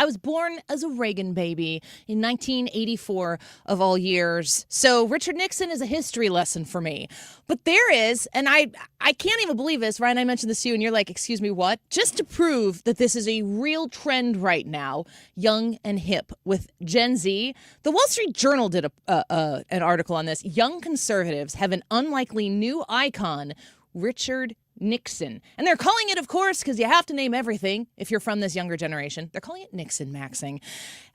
I was born as a Reagan baby in 1984 of all years. So Richard Nixon is a history lesson for me. But there is, and I can't even believe this, Ryan, I mentioned this to you, and you're like, excuse me, what? Just to prove that this is a real trend right now, young and hip, with Gen Z. The Wall Street Journal did an article on this. Young conservatives have an unlikely new icon, Richard Nixon. And they're calling it, of course, because you have to name everything if you're from this younger generation. They're calling it NixonMaxxing.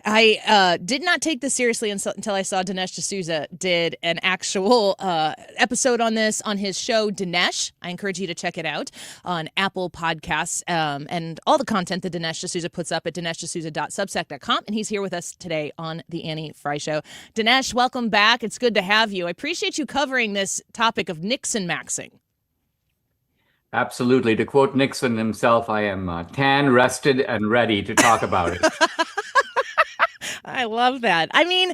I did not take this seriously until I saw Dinesh D'Souza did an actual episode on this on his show, Dinesh. I encourage you to check it out on Apple Podcasts and all the content that Dinesh D'Souza puts up at DineshD'Souza.substack.com. And he's here with us today on The Annie Frey Show. Dinesh, welcome back. It's good to have you. I appreciate you covering this topic of NixonMaxxing. Absolutely. To quote Nixon himself, I am tan, rested, and ready to talk about it. I love that. I mean,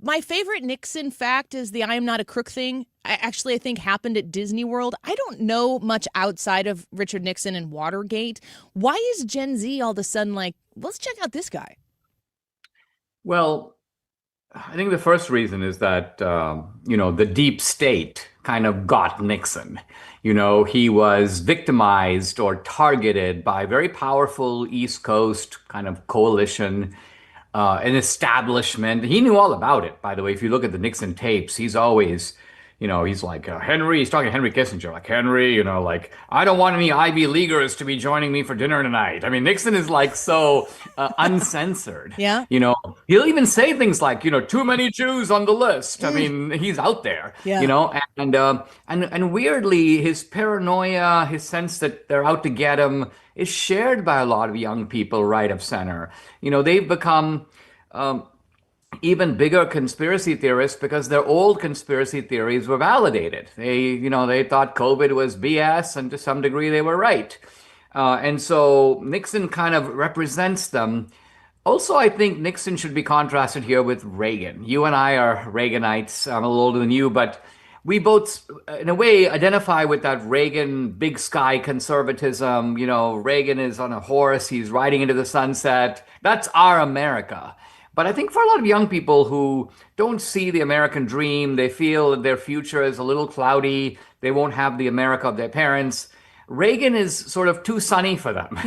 my favorite Nixon fact is the "I am not a crook" thing. I think happened at Disney World. I don't know much outside of Richard Nixon and Watergate. Why is Gen Z all of a sudden like, let's check out this guy? Well, I think the first reason is that, the deep state kind of got Nixon. He was victimized or targeted by a very powerful East Coast kind of coalition, an establishment. He knew all about it, by the way. If you look at the Nixon tapes, he's always, he's like, Henry, he's talking to Henry Kissinger, like, Henry, like, I don't want any Ivy Leaguers to be joining me for dinner tonight. I mean, Nixon is like so uncensored. Yeah. He'll even say things like, too many Jews on the list. I mean, he's out there, and weirdly, his paranoia, his sense that they're out to get him is shared by a lot of young people right of center. They've become even bigger conspiracy theorists because their old conspiracy theories were validated. They thought COVID was BS, and to some degree they were right. And so Nixon kind of represents them. Also, I think Nixon should be contrasted here with Reagan. You and I are Reaganites. I'm a little older than you, but we both, in a way, identify with that Reagan big sky conservatism. Reagan is on a horse. He's riding into the sunset. That's our America. But I think for a lot of young people who don't see the American dream, they feel that their future is a little cloudy, they won't have the America of their parents, Reagan is sort of too sunny for them.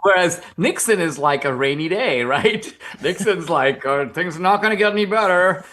Whereas Nixon is like a rainy day, right? Nixon's like, things are not going to get any better.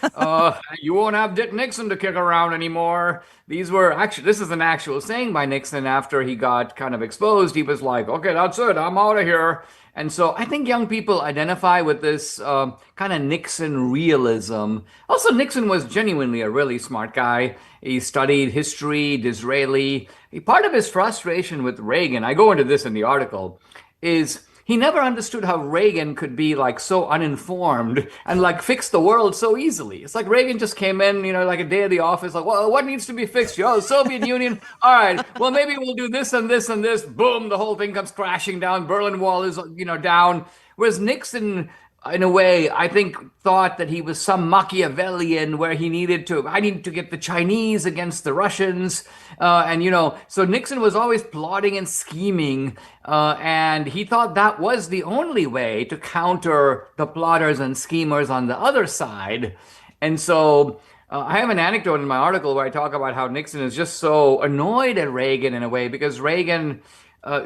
You won't have Dick Nixon to kick around anymore. This is an actual saying by Nixon after he got kind of exposed. He was like, okay, that's it, I'm out of here. And so I think young people identify with this kind of Nixon realism. Also, Nixon was genuinely a really smart guy. He studied history, Disraeli. Part of his frustration with Reagan, I go into this in the article, is he never understood how Reagan could be like so uninformed and like fix the world so easily. It's like Reagan just came in, like a day of the office, like, well, what needs to be fixed? The Soviet Union. All right, well, maybe we'll do this and this and this. Boom, the whole thing comes crashing down. Berlin Wall is, down. Whereas Nixon, in a way, I think thought that he was some Machiavellian where I needed to get the Chinese against the Russians. So Nixon was always plotting and scheming. And he thought that was the only way to counter the plotters and schemers on the other side. And so I have an anecdote in my article where I talk about how Nixon is just so annoyed at Reagan in a way because Reagan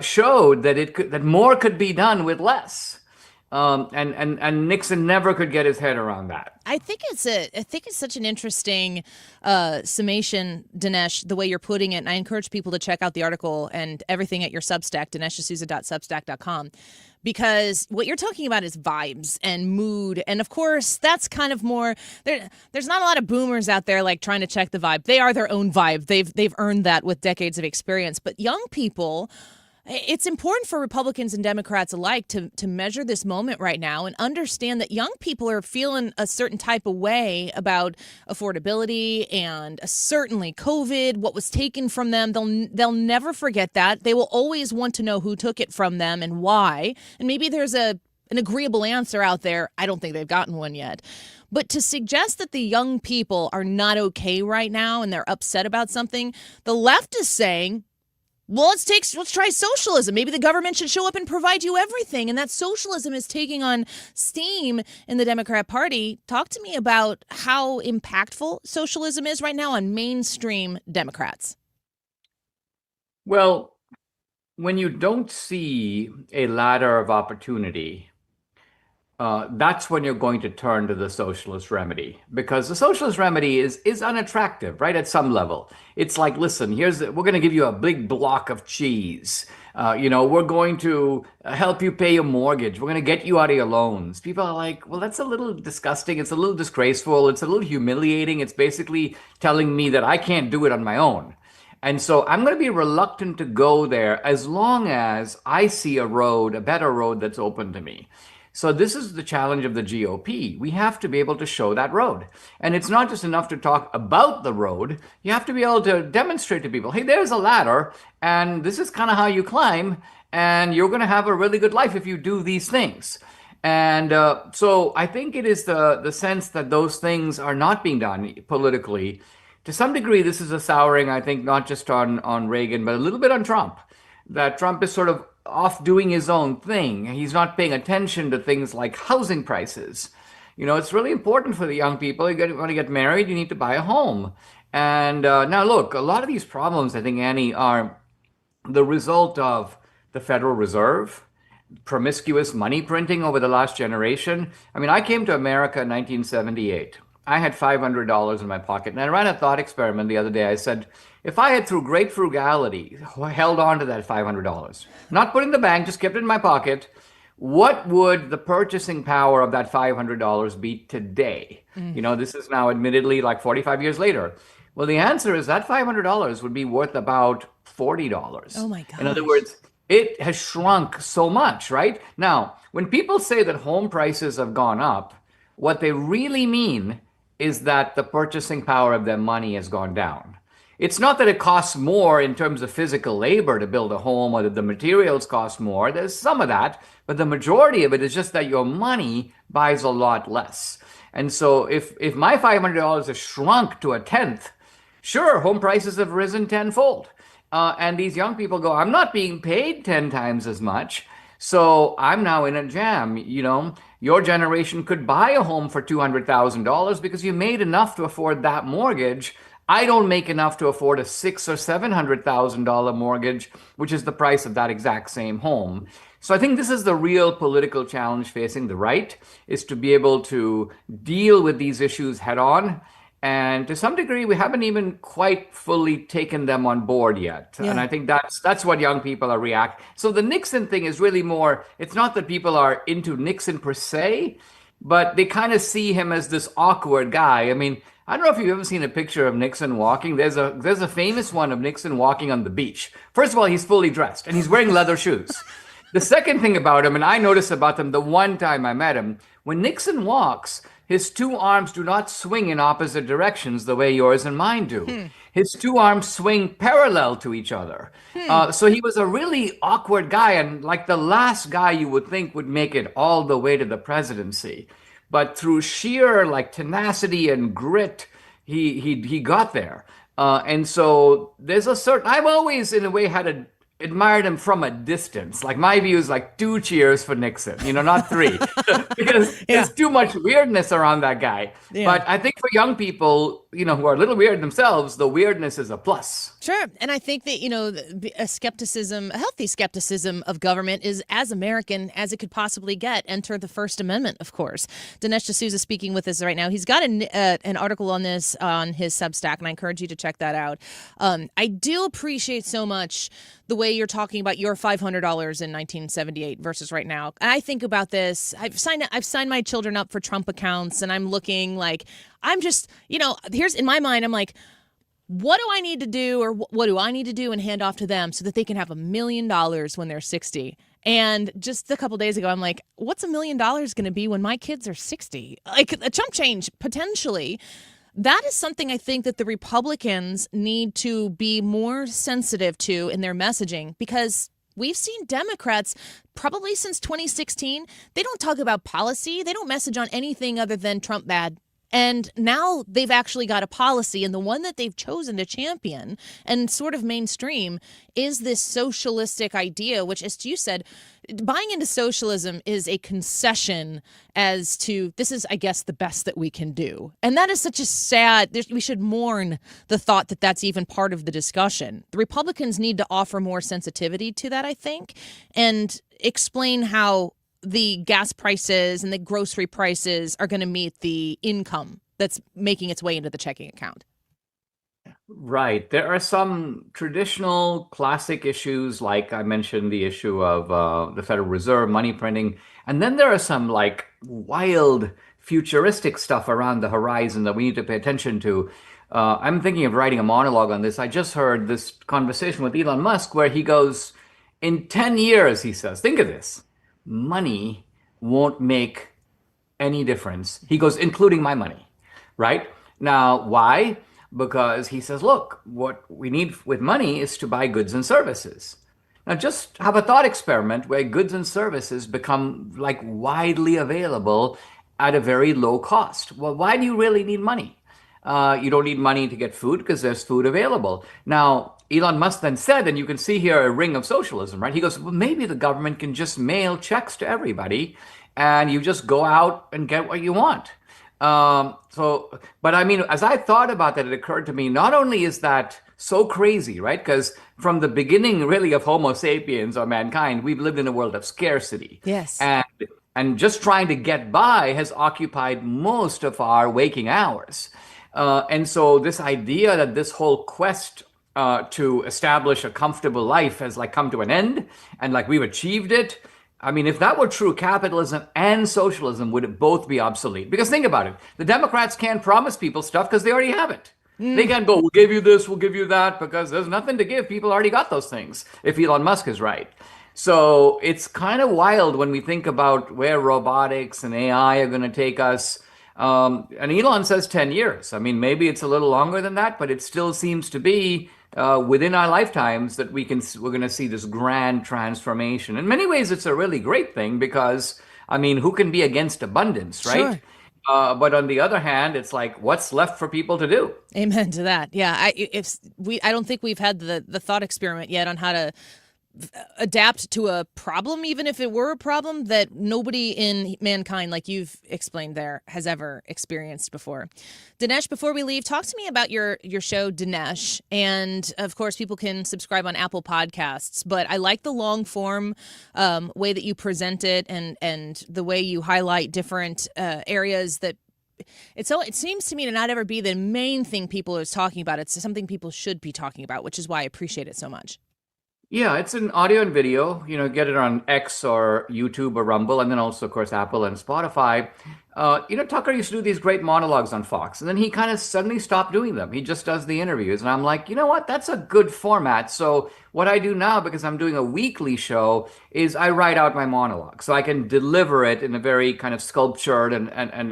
showed that more could be done with less. And Nixon never could get his head around that. I think it's such an interesting summation, Dinesh, the way you're putting it. And I encourage people to check out the article and everything at your Substack, DineshD'Souza.substack.com, because what you're talking about is vibes and mood. And of course, that's kind of more there's not a lot of boomers out there like trying to check the vibe. They are their own vibe. They've earned that with decades of experience. But young people, it's important for Republicans and Democrats alike to measure this moment right now and understand that young people are feeling a certain type of way about affordability and certainly COVID, what was taken from them. They'll never forget that. They will always want to know who took it from them and why. And maybe there's an agreeable answer out there. I don't think they've gotten one yet. But to suggest that the young people are not okay right now and they're upset about something, the left is saying, Well, let's try socialism. Maybe the government should show up and provide you everything. And that socialism is taking on steam in the Democrat Party. Talk to me about how impactful socialism is right now on mainstream Democrats. Well, when you don't see a ladder of opportunity, that's when you're going to turn to the socialist remedy, because the socialist remedy is unattractive, right? At some level, it's like, listen, we're going to give you a big block of cheese. We're going to help you pay your mortgage. We're going to get you out of your loans. People are like, well, that's a little disgusting. It's a little disgraceful. It's a little humiliating. It's basically telling me that I can't do it on my own. And so I'm going to be reluctant to go there as long as I see a better road that's open to me. So this is the challenge of the GOP. We have to be able to show that road. And it's not just enough to talk about the road. You have to be able to demonstrate to people, hey, there's a ladder, and this is kind of how you climb, and you're going to have a really good life if you do these things. And so I think it is the sense that those things are not being done politically. To some degree, this is a souring, I think, not just on Reagan, but a little bit on Trump, that Trump is sort of off doing his own thing. He's not paying attention to things like housing prices. It's really important for the young people. You want to get married, you need to buy a home. And now, look, a lot of these problems, I think, Annie, are the result of the Federal Reserve, promiscuous money printing over the last generation. I mean, I came to America in 1978. I had $500 in my pocket, and I ran a thought experiment the other day. I said, if I had, through great frugality, held on to that $500, not put it in the bank, just kept it in my pocket, what would the purchasing power of that $500 be today? This is now admittedly like 45 years later. Well, the answer is that $500 would be worth about $40. Oh my gosh. In other words, it has shrunk so much, right? Now, when people say that home prices have gone up, what they really mean is that the purchasing power of their money has gone down. It's not that it costs more in terms of physical labor to build a home or that the materials cost more. There's some of that, but the majority of it is just that your money buys a lot less. And so if my $500 has shrunk to a tenth, sure, home prices have risen tenfold. And these young people go, I'm not being paid 10 times as much, so I'm now in a jam. Your generation could buy a home for $200,000 because you made enough to afford that mortgage. I don't make enough to afford a $600,000 or $700,000 mortgage, which is the price of that exact same home. So I think this is the real political challenge facing the right, is to be able to deal with these issues head on. And to some degree, we haven't even quite fully taken them on board yet. Yeah. And I think that's what young people are reacting. So the Nixon thing is really more, it's not that people are into Nixon per se, but they kind of see him as this awkward guy. I mean, I don't know if you've ever seen a picture of Nixon walking. There's a famous one of Nixon walking on the beach. First of all, he's fully dressed and he's wearing leather shoes. The second thing about him, and I noticed about him the one time I met him, when Nixon walks, his two arms do not swing in opposite directions the way yours and mine do. His two arms swing parallel to each other. So he was a really awkward guy, and like the last guy you would think would make it all the way to the presidency. But through sheer like tenacity and grit, he got there. And so there's a certain, I've always in a way admired him from a distance. Like my view is like 2 cheers for Nixon, not 3, because there's too much weirdness around that guy. Yeah. But I think for young people, who are a little weird themselves, the weirdness is a plus. Sure. And I think that, a healthy skepticism of government is as American as it could possibly get. Enter the First Amendment, of course. Dinesh D'Souza speaking with us right now. He's got an article on this on his Substack, and I encourage you to check that out. I do appreciate so much the way you're talking about your $500 in 1978 versus right now. And I think about this. I've signed my children up for Trump accounts, and I'm looking like I'm just, here's in my mind, I'm like, what do I need to do, or what do I need to do and hand off to them so that they can have $1 million when they're 60? And just a couple days ago, I'm like, what's $1 million going to be when my kids are 60? Like a chump change, potentially. That is something I think that the Republicans need to be more sensitive to in their messaging, because we've seen Democrats probably since 2016, they don't talk about policy. They don't message on anything other than Trump bad. And now they've actually got a policy, and the one that they've chosen to champion and sort of mainstream is this socialistic idea, which, as you said, buying into socialism is a concession as to this is, I guess, the best that we can do. And that is such a sad, we should mourn the thought that that's even part of the discussion. The Republicans need to offer more sensitivity to that, I think, and explain how the gas prices and the grocery prices are going to meet the income that's making its way into the checking account. Right. There are some traditional classic issues, like I mentioned, the issue of the Federal Reserve, money printing. And then there are some like wild futuristic stuff around the horizon that we need to pay attention to. I'm thinking of writing a monologue on this. I just heard this conversation with Elon Musk where he goes, in 10 years, he says, think of this. Money won't make any difference. He goes, including my money, right? Now, why? Because he says, look, what we need with money is to buy goods and services. Now, just have a thought experiment where goods and services become like widely available at a very low cost. Well, why do you really need money? You don't need money to get food because there's food available. Now, Elon Musk then said, and you can see here a ring of socialism, right? He goes, well, maybe the government can just mail checks to everybody and you just go out and get what you want. But I mean, as I thought about that, it occurred to me, not only is that so crazy, right? Because from the beginning, really, of Homo sapiens or mankind, we've lived in a world of scarcity. Yes. And just trying to get by has occupied most of our waking hours. And so this idea that this whole quest to establish a comfortable life has like come to an end and like we've achieved it. I mean, if that were true, capitalism and socialism would both be obsolete. Because think about it. The Democrats can't promise people stuff because they already have it. They can't go, we'll give you this, we'll give you that, because there's nothing to give. People already got those things, if Elon Musk is right. So it's kind of wild when we think about where robotics and AI are going to take us. And Elon says 10 years. I mean, maybe it's a little longer than that, but it still seems to be within our lifetimes that we're going to see this grand transformation. In many ways, it's a really great thing because, I mean, who can be against abundance, right? Sure. But on the other hand, it's like, what's left for people to do? Amen to that. Yeah, I don't think we've had the thought experiment yet on how to adapt to a problem, even if it were a problem that nobody in mankind, like you've explained there, has ever experienced before. Dinesh, before we leave, talk to me about your show, Dinesh. And of course, people can subscribe on Apple Podcasts, but I like the long form way that you present it and the way you highlight different areas that it seems to me to not ever be the main thing people are talking about. It's something people should be talking about, which is why I appreciate it so much. Yeah, it's an audio and video. Get it on X or YouTube or Rumble, and then also, of course, Apple and Spotify. Tucker used to do these great monologues on Fox, and then he kind of suddenly stopped doing them. He just does the interviews, and I'm like, you know what? That's a good format. So what I do now, because I'm doing a weekly show, is I write out my monologue, so I can deliver it in a very kind of sculptured and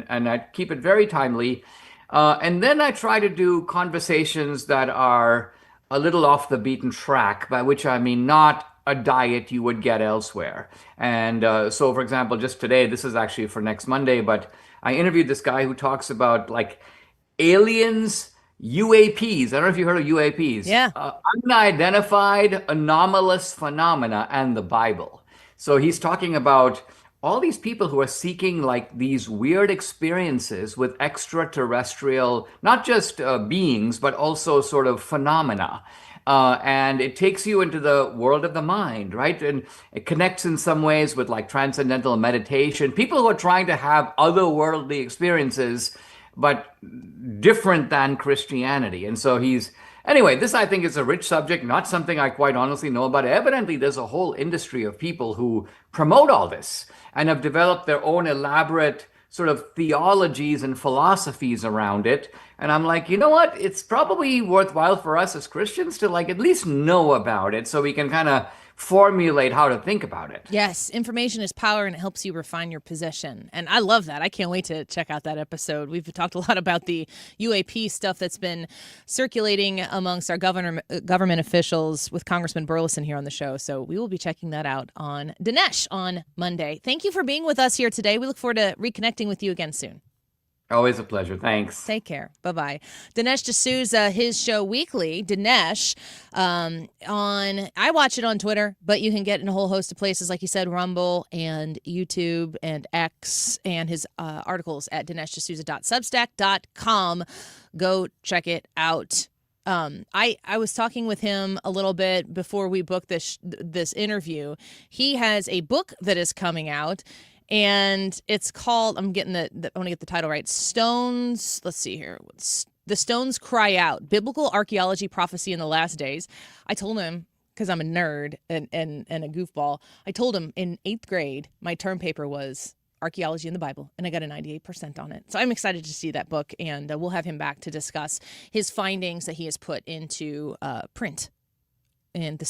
I keep it very timely. And then I try to do conversations that are a little off the beaten track, by which I mean not a diet you would get elsewhere. And so, for example, just today, this is actually for next Monday, but I interviewed this guy who talks about like aliens, UAPs. I don't know if you heard of UAPs. Yeah. Unidentified anomalous phenomena and the Bible. So he's talking about all these people who are seeking like these weird experiences with extraterrestrial, not just beings, but also sort of phenomena. And it takes you into the world of the mind, right? And it connects in some ways with like transcendental meditation. People who are trying to have otherworldly experiences, but different than Christianity. And so anyway, this I think is a rich subject, not something I quite honestly know about. Evidently, there's a whole industry of people who promote all this and have developed their own elaborate sort of theologies and philosophies around it. And I'm like, you know what? It's probably worthwhile for us as Christians to like at least know about it so we can kind of formulate how to think about it. Yes, information is power, and it helps you refine your position. And I love that. I can't wait to check out that episode. We've talked a lot about the UAP stuff that's been circulating amongst our government officials with Congressman Burleson here on the show. So we will be checking that out on Dinesh on Monday. Thank you for being with us here today. We look forward to reconnecting with you again soon. Always a pleasure. Thanks. Take care. Bye-bye. Dinesh D'Souza, his show weekly, Dinesh, I watch it on Twitter, but you can get in a whole host of places, like you said, Rumble and YouTube and X, and his articles at dineshdsouza.substack.com. Go check it out. I was talking with him a little bit before we booked this interview. He has a book that is coming out, and it's called, I want to get the title right, Stones, let's see here, The Stones Cry Out, Biblical Archaeology, Prophecy in the Last Days. I told him, because I'm a nerd and a goofball, I told him in 8th grade, my term paper was Archaeology in the Bible, and I got a 98% on it. So I'm excited to see that book, and we'll have him back to discuss his findings that he has put into print in the